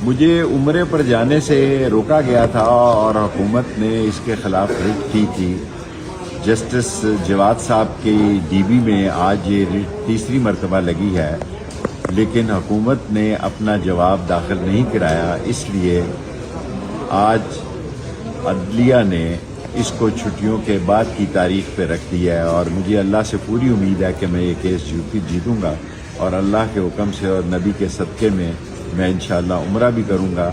مجھے عمرے پر جانے سے روکا گیا تھا اور حکومت نے اس کے خلاف ریٹ کی تھی۔ جسٹس جواد صاحب کی ڈی بی میں آج یہ ریٹ تیسری مرتبہ لگی ہے، لیکن حکومت نے اپنا جواب داخل نہیں کرایا، اس لیے آج عدلیہ نے اس کو چھٹیوں کے بعد کی تاریخ پہ رکھ دیا ہے، اور مجھے اللہ سے پوری امید ہے کہ میں یہ کیس جیتوں گا، اور اللہ کے حکم سے اور نبی کے صدقے میں انشاءاللہ عمرہ بھی کروں گا،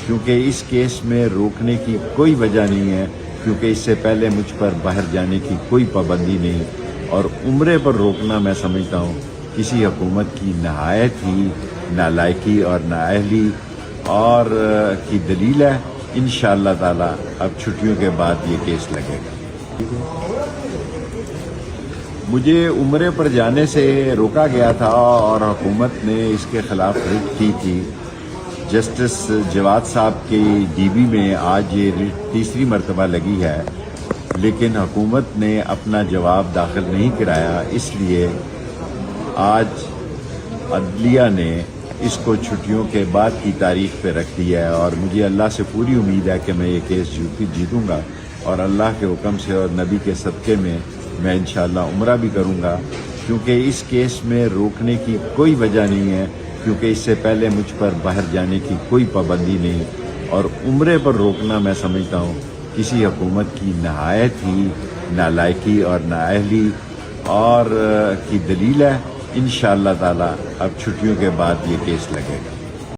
کیونکہ اس کیس میں روکنے کی کوئی وجہ نہیں ہے، کیونکہ اس سے پہلے مجھ پر باہر جانے کی کوئی پابندی نہیں، اور عمرے پر روکنا میں سمجھتا ہوں کسی حکومت کی نہایت ہی نالائکی اور نااہلی اور کی دلیل ہے۔ انشاءاللہ تعالی اب چھٹیوں کے بعد یہ کیس لگے گا۔ مجھے عمرے پر جانے سے روکا گیا تھا اور حکومت نے اس کے خلاف ریٹ کی تھی۔ جسٹس جواد صاحب کی ڈی بی میں آج یہ ریٹ تیسری مرتبہ لگی ہے، لیکن حکومت نے اپنا جواب داخل نہیں کرایا، اس لیے آج عدلیہ نے اس کو چھٹیوں کے بعد کی تاریخ پہ رکھ دیا ہے، اور مجھے اللہ سے پوری امید ہے کہ میں یہ کیس جیتوں گا، اور اللہ کے حکم سے اور نبی کے صدقے میں انشاءاللہ عمرہ بھی کروں گا، کیونکہ اس کیس میں روکنے کی کوئی وجہ نہیں ہے، کیونکہ اس سے پہلے مجھ پر باہر جانے کی کوئی پابندی نہیں، اور عمرے پر روکنا میں سمجھتا ہوں کسی حکومت کی نہایت ہی نالائکی اور نااہلی اور کی دلیل ہے۔ انشاءاللہ تعالی اب چھٹیوں کے بعد یہ کیس لگے گا۔